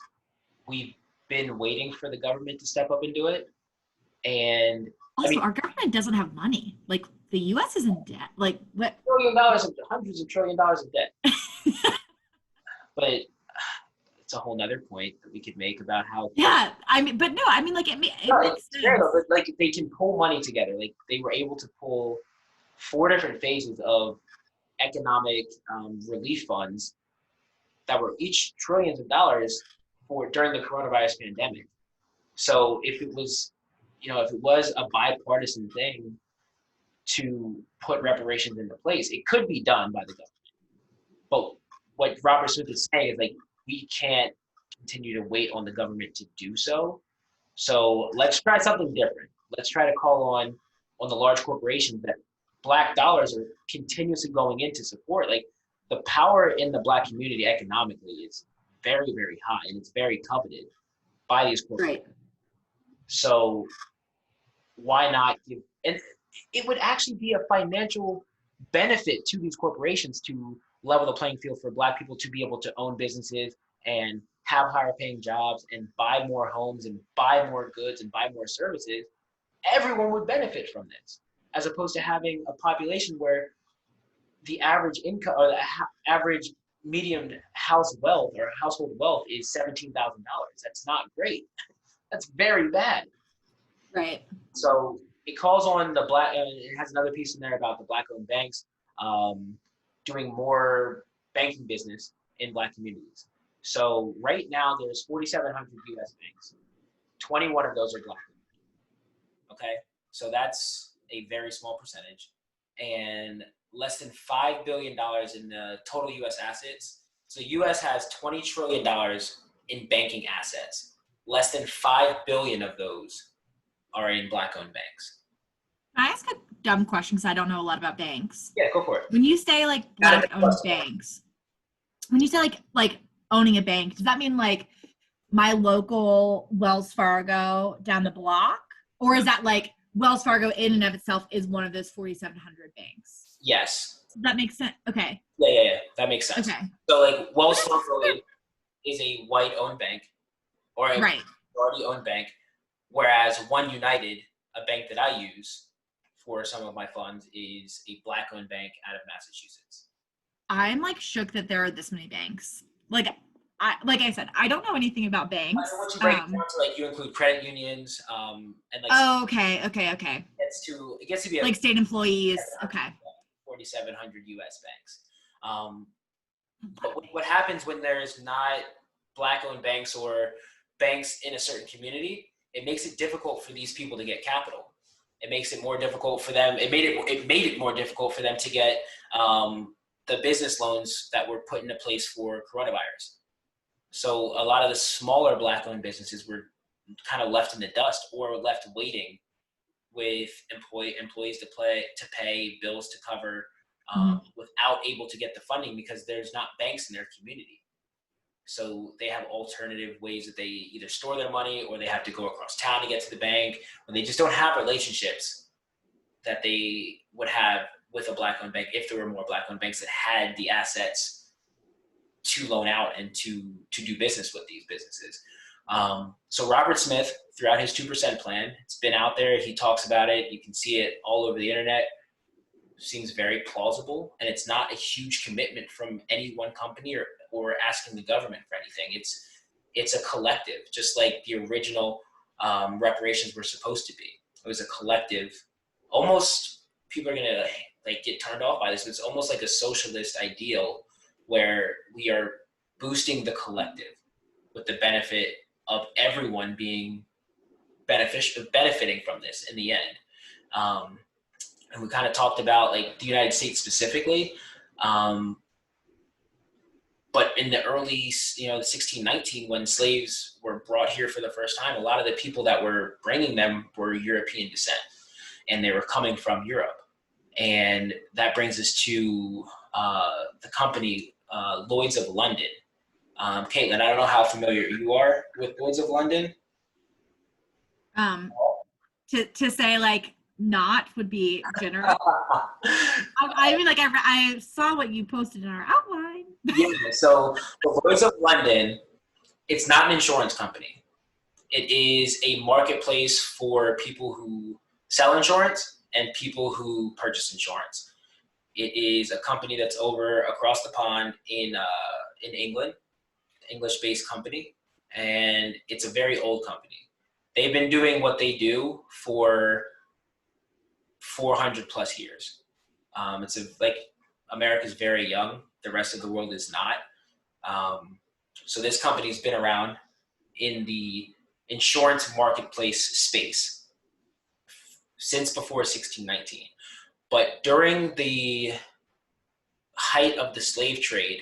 we've been waiting for the government to step up and do it. And also, I mean, our government doesn't have money. Like the U.S. is in debt. Like what? $1 trillion, hundreds of $1 trillion of debt. But it's a whole nother point that we could make about how. Yeah, I mean, but no, I mean, like it makes sense. Fair, but like they can pull money together. Like they were able to pull 4 different phases of economic relief funds that were each trillions of dollars for during the coronavirus pandemic. So if it was a bipartisan thing to put reparations into place, it could be done by the government. But what Robert Smith is saying is like, we can't continue to wait on the government to do so. So let's try something different. Let's try to call on the large corporations that Black dollars are continuously going in to support. Like the power in the Black community economically is very, very high, and it's very coveted by these corporations. Right. So why not give? And it would actually be a financial benefit to these corporations to level the playing field for Black people to be able to own businesses and have higher paying jobs and buy more homes and buy more goods and buy more services. Everyone would benefit from this, as opposed to having a population where the average income or the average median household wealth is $17,000. That's not great. That's very bad. Right. So it calls on the Black, it has another piece in there about the Black-owned banks doing more banking business in Black communities. So right now there's 4,700 U.S. banks. 21 of those are Black. Okay, so that's a very small percentage, and less than $5 billion in the total U.S. assets. So the U.S. has $20 trillion in banking assets. Less than $5 billion of those are in Black-owned banks. Can I ask a dumb question because I don't know a lot about banks? Yeah, go for it. When you say like Black-owned banks, when you say like owning a bank, does that mean like my local Wells Fargo down the block? Or is that like Wells Fargo in and of itself is one of those 4,700 banks? Yes. Does that make sense? Okay. Yeah. That makes sense. Okay. So like Wells Fargo is a white-owned bank or a majority-owned bank, whereas One United, a bank that I use for some of my funds, is a Black-owned bank out of Massachusetts. I'm like shook that there are this many banks. Like I said, I don't know anything about banks. Once you break it down to like you include credit unions and like. Oh, okay. And it gets to be like state employees. Okay. 4,700 U.S. banks. But what happens when there's not Black-owned banks or banks in a certain community? It makes it difficult for these people to get capital. It makes it more difficult for them. It made it more difficult for them to get the business loans that were put into place for coronavirus. So a lot of the smaller Black-owned businesses were kind of left in the dust or left waiting with employees to pay bills to cover without able to get the funding because there's not banks in their community. So they have alternative ways that they either store their money or they have to go across town to get to the bank, or they just don't have relationships that they would have with a Black-owned bank if there were more Black-owned banks that had the assets to loan out and to do business with these businesses. So Robert Smith, throughout his 2% plan, it's been out there. He talks about it. You can see it all over the internet. Seems very plausible, and it's not a huge commitment from any one company or asking the government for anything. It's a collective, just like the original reparations were supposed to be. It was a collective. Almost people are gonna like get turned off by this, but it's almost like a socialist ideal where we are boosting the collective with the benefit of everyone being benefiting from this in the end. And we kind of talked about like the United States specifically, but in the early, 1619, when slaves were brought here for the first time, a lot of the people that were bringing them were European descent, and they were coming from Europe. And that brings us to the company Lloyd's of London. Kaitlin, I don't know how familiar you are with Lloyd's of London. To say like not would be generous. I mean, like I saw what you posted in our outline. Yeah, so the Lloyd's of London, it's not an insurance company. It is a marketplace for people who sell insurance and people who purchase insurance. It is a company that's over across the pond in England, English-based company, and it's a very old company. They've been doing what they do for 400 plus years. Like America's very young. The rest of the world is not. So this company's been around in the insurance marketplace space since before 1619. But during the height of the slave trade,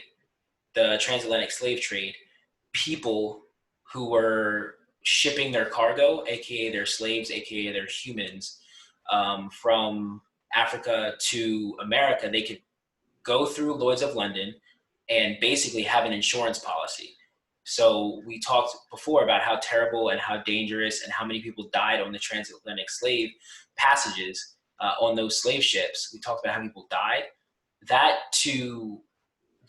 the transatlantic slave trade, people who were shipping their cargo, aka their slaves, aka their humans, from Africa to America, they could go through Lloyd's of London and basically have an insurance policy. So we talked before about how terrible and how dangerous and how many people died on the transatlantic slave passages on those slave ships. We talked about how people died. That to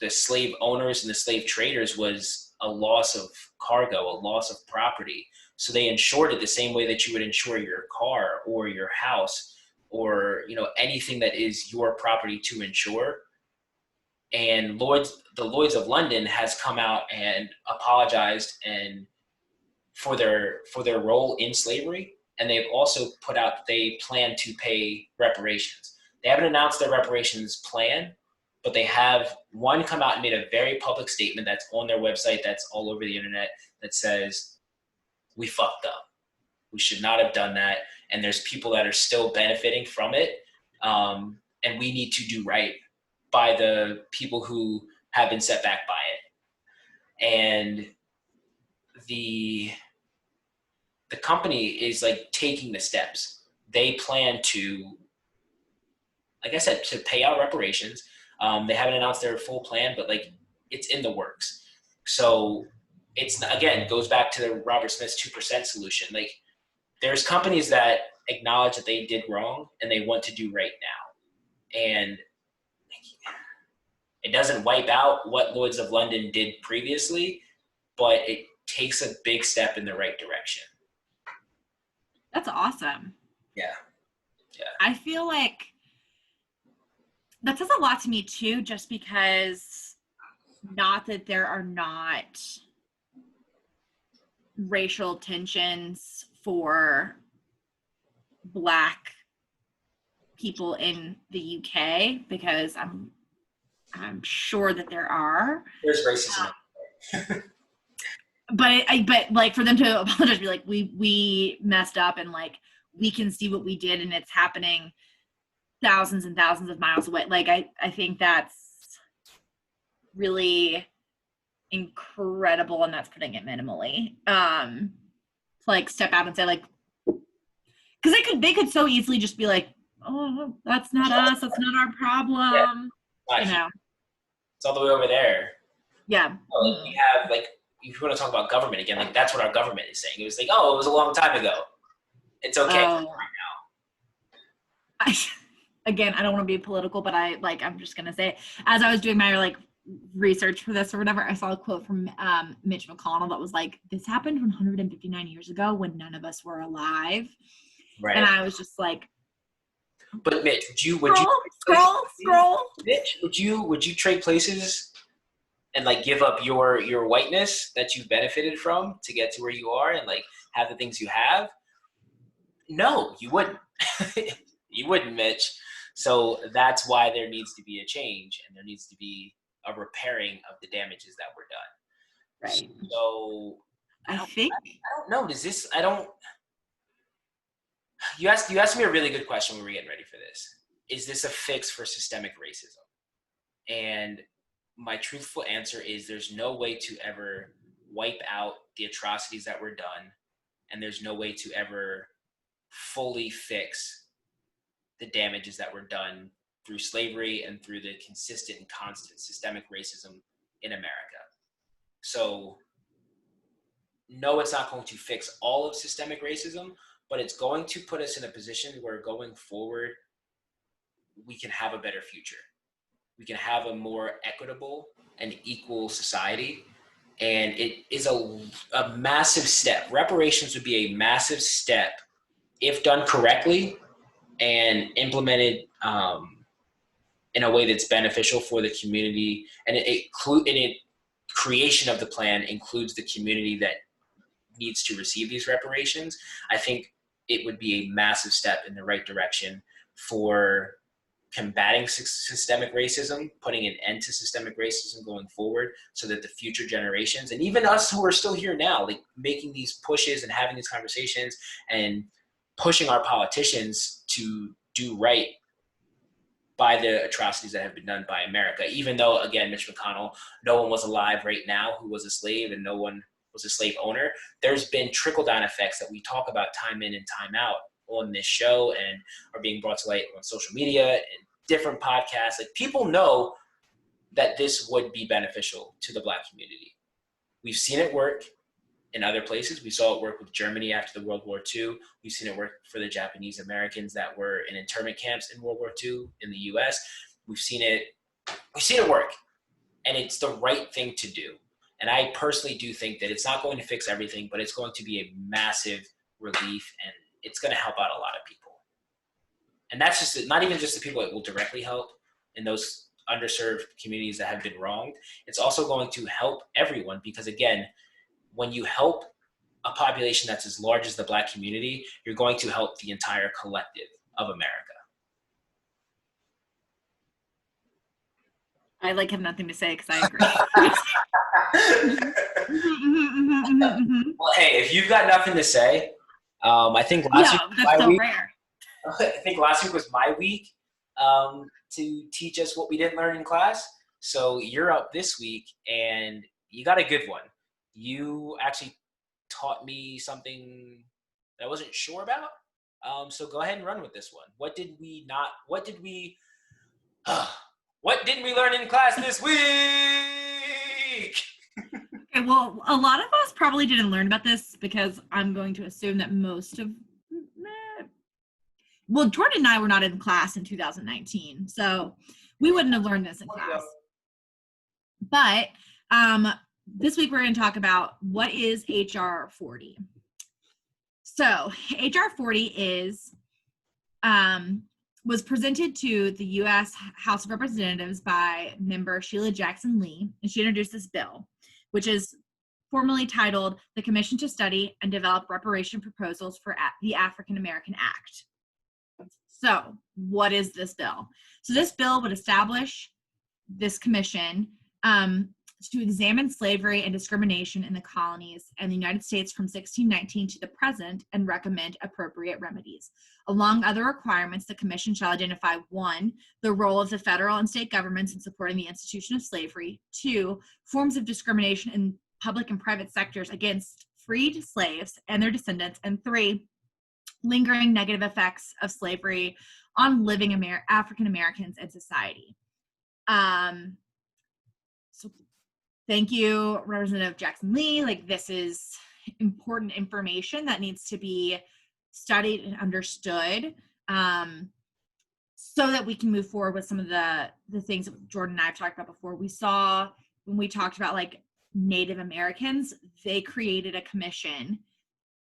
the slave owners and the slave traders was a loss of cargo, a loss of property. So they insured it the same way that you would insure your car or your house or anything that is your property to insure. And the Lloyd's of London has come out and apologized and for their role in slavery, and they've also put out that they plan to pay reparations. They haven't announced their reparations plan, but they have come out and made a very public statement that's on their website, that's all over the internet, that says, we fucked up. We should not have done that, and there's people that are still benefiting from it, and we need to do right by the people who have been set back by it. And the company is like taking the steps. They plan to, like I said, to pay out reparations. They haven't announced their full plan, but like it's in the works. So it's, again, goes back to the Robert Smith's 2% solution. Like there's companies that acknowledge that they did wrong and they want to do right now. And it doesn't wipe out what Lloyd's of London did previously, but it takes a big step in the right direction. That's awesome. Yeah. I feel like that says a lot to me too, just because not that there are not racial tensions for Black people in the UK, because I'm sure that there are. There's racism. But like for them to apologize, be like, we messed up, and like we can see what we did, and it's happening thousands and thousands of miles away. Like I think that's really incredible, and that's putting it minimally. To like step out and say like, because they could so easily just be like, oh, that's not us, that's not our problem. Yeah. You know, it's all the way over there. yeah. We have like, if you want to talk about government again, like that's what our government is saying. It was like, oh, it was a long time ago. It's okay right now. Again, I don't want to be political, but I'm just gonna say, as I was doing my like research for this or whatever, I saw a quote from Mitch McConnell that was like, this happened 159 years ago when none of us were alive. Right. And I was just like, but Mitch, scroll. Mitch, would you trade places and like give up your whiteness that you've benefited from to get to where you are and like have the things you have? No, you wouldn't. You wouldn't, Mitch. So that's why there needs to be a change, and there needs to be a repairing of the damages that were done. Right. So I don't know. You asked me a really good question when we were getting ready for this. Is this a fix for systemic racism? And my truthful answer is there's no way to ever wipe out the atrocities that were done, and there's no way to ever fully fix the damages that were done through slavery and through the consistent and constant systemic racism in America. So no, it's not going to fix all of systemic racism, but it's going to put us in a position where going forward, we can have a better future. We can have a more equitable and equal society. And it is a massive step. Reparations would be a massive step if done correctly and implemented in a way that's beneficial for the community. And creation of the plan includes the community that needs to receive these reparations. I think it would be a massive step in the right direction for combating systemic racism, putting an end to systemic racism going forward, so that the future generations, and even us who are still here now, like making these pushes and having these conversations and pushing our politicians to do right by the atrocities that have been done by America. Even though, again, Mitch McConnell, no one was alive right now who was a slave, and no one was a slave owner. There's been trickle-down effects that we talk about time in and time out on this show and are being brought to light on social media and different podcasts. Like, people know that this would be beneficial to the Black community. We've seen it work in other places. We saw it work with Germany after the World War II. We've seen it work for the Japanese Americans that were in internment camps in World War II in the US. We've seen it work, and it's the right thing to do. And I personally do think that it's not going to fix everything, but it's going to be a massive relief, and it's going to help out a lot of people. And that's just not even just the people it will directly help in those underserved communities that have been wronged. It's also going to help everyone, because again, when you help a population that's as large as the Black community, you're going to help the entire collective of America. I have nothing to say because I agree. Well, hey, if you've got nothing to say, I think last week that's so rare. I think last week was my week to teach us what we didn't learn in class. So you're up this week, and you got a good one. You actually taught me something that I wasn't sure about. So go ahead and run with this one. What didn't we learn in class this week? Okay, well, a lot of us probably didn't learn about this, because I'm going to assume that Jordan and I were not in class in 2019, so we wouldn't have learned this in class. But this week we're going to talk about what is HR 40. So HR 40 was presented to the U.S. House of Representatives by member Sheila Jackson Lee, and she introduced this bill, which is formally titled the Commission to Study and Develop Reparation Proposals for the African American Act. So what is this bill? So this bill would establish this commission to examine slavery and discrimination in the colonies and the United States from 1619 to the present and recommend appropriate remedies. Among other requirements, the commission shall identify 1, the role of the federal and state governments in supporting the institution of slavery, 2, forms of discrimination in public and private sectors against freed slaves and their descendants, and 3, lingering negative effects of slavery on living African Americans and society. So thank you, Representative Jackson Lee. Like, this is important information that needs to be studied and understood, so that we can move forward with some of the things that Jordan and I have talked about before. We saw when we talked about like Native Americans, they created a commission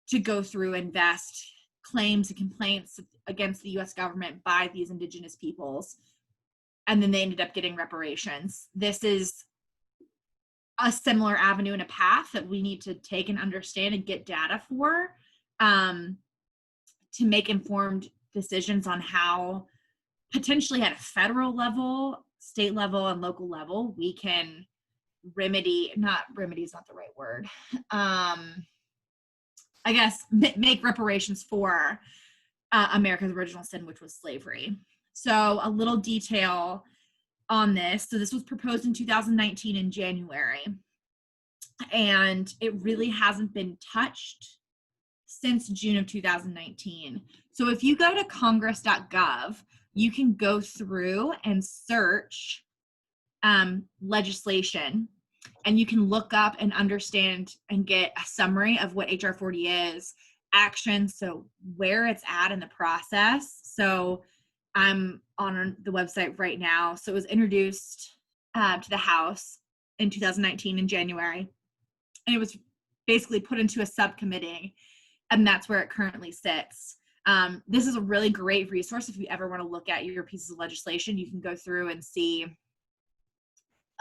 to go through and invest claims and complaints against the U.S. government by these indigenous peoples, and then they ended up getting reparations. This is a similar avenue and a path that we need to take and understand and get data for, to make informed decisions on how potentially at a federal level, state level, and local level, we can remedy is not the right word. I guess make reparations for America's original sin, which was slavery. So a little detail on this. So this was proposed in 2019 in January, and it really hasn't been touched since June of 2019. So if you go to congress.gov, you can go through and search legislation, and you can look up and understand and get a summary of what HR 40 is, actions, so where it's at in the process. So I'm on the website right now. So it was introduced to the House in 2019 in January, and it was basically put into a subcommittee, and that's where it currently sits. This is a really great resource if you ever want to look at your pieces of legislation. You can go through and see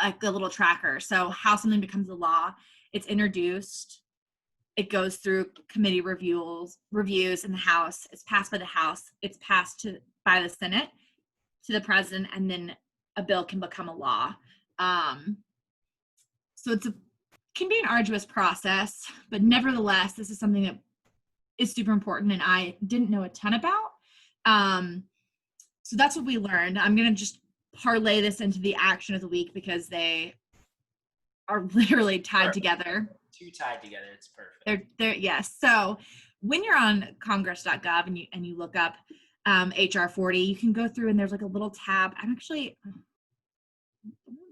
like a little tracker. So how something becomes a law, it's introduced, it goes through committee reviews in the House, it's passed by the House, it's passed by the Senate to the president, and then a bill can become a law. So can be an arduous process, but nevertheless, this is something that is super important and I didn't know a ton about. So that's what we learned. I'm going to just parlay this into the action of the week because they are literally tied together. Two tied together. It's perfect. They're yes. So when you're on congress.gov and you look up HR 40, you can go through and there's like a little tab. I don't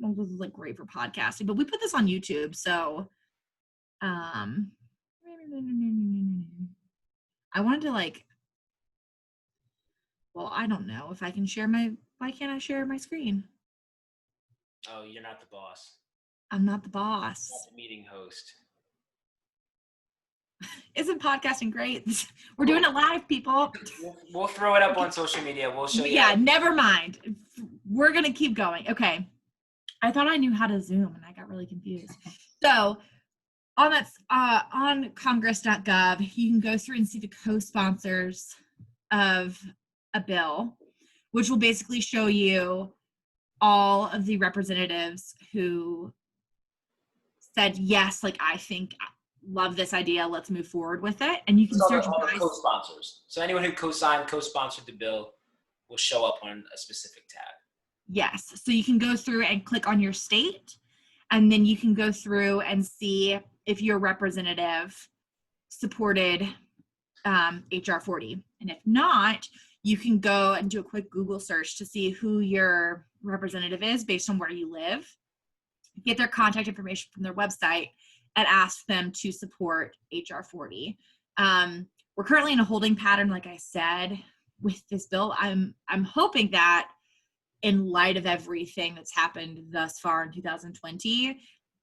know if this is like great for podcasting, but we put this on YouTube. So I wanted to I don't know if I can why can't I share my screen? Oh, you're not the boss. I'm not the boss. You're not the meeting host. Isn't podcasting great? We're doing it live, people. We'll throw it up on social media. We'll show you. Yeah, never mind. We're going to keep going. Okay. I thought I knew how to Zoom and I got really confused. So on congress.gov, you can go through and see the co-sponsors of a bill, which will basically show you all of the representatives who said, yes, I love this idea, let's move forward with it. And you can search all the co-sponsors. So anyone who co-sponsored the bill will show up on a specific tab. Yes. So you can go through and click on your state, and then you can go through and see if your representative supported HR 40. And if not, you can go and do a quick Google search to see who your representative is based on where you live, get their contact information from their website, and ask them to support HR 40. We're currently in a holding pattern, like I said, with this bill. I'm hoping that in light of everything that's happened thus far in 2020,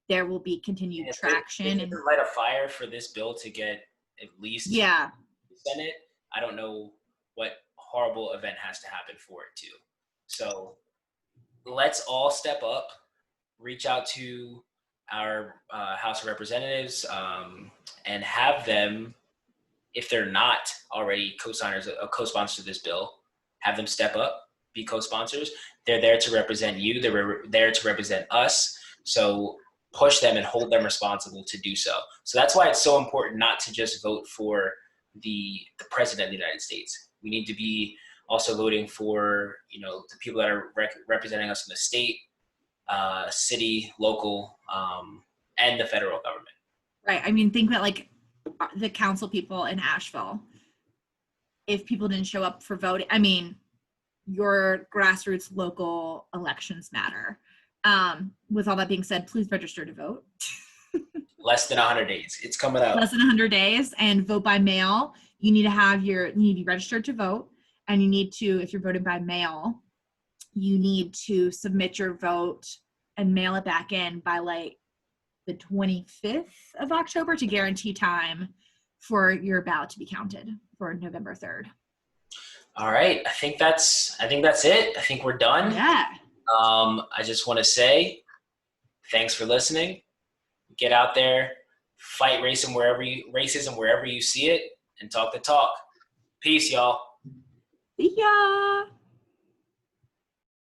there will be continued traction. And light a fire for this bill to get at least the Senate. I don't know what horrible event has to happen for it to. So let's all step up, reach out to our House of Representatives, and have them, if they're not already co-sponsors of this bill, have them step up, be co-sponsors. They're there to represent you. They're there to represent us. So push them and hold them responsible to do so. So that's why it's so important not to just vote for the president of the United States. We need to be also voting for, the people that are representing us in the state, city, local, and the federal government. Right. I mean, think about like the council people in Asheville. If people didn't show up for voting, I mean, your grassroots local elections matter. With all that being said, please register to vote. Less than 100 days. It's coming up. Less than 100 days, and vote by mail. You need to be registered to vote, and you need to, if you're voting by mail, you need to submit your vote and mail it back in by like the 25th of October to guarantee time for your ballot to be counted for November 3rd. All right. I think that's it. I think we're done. Yeah. I just want to say thanks for listening. Get out there, fight racism wherever you see it, and talk the talk. Peace, y'all. See ya.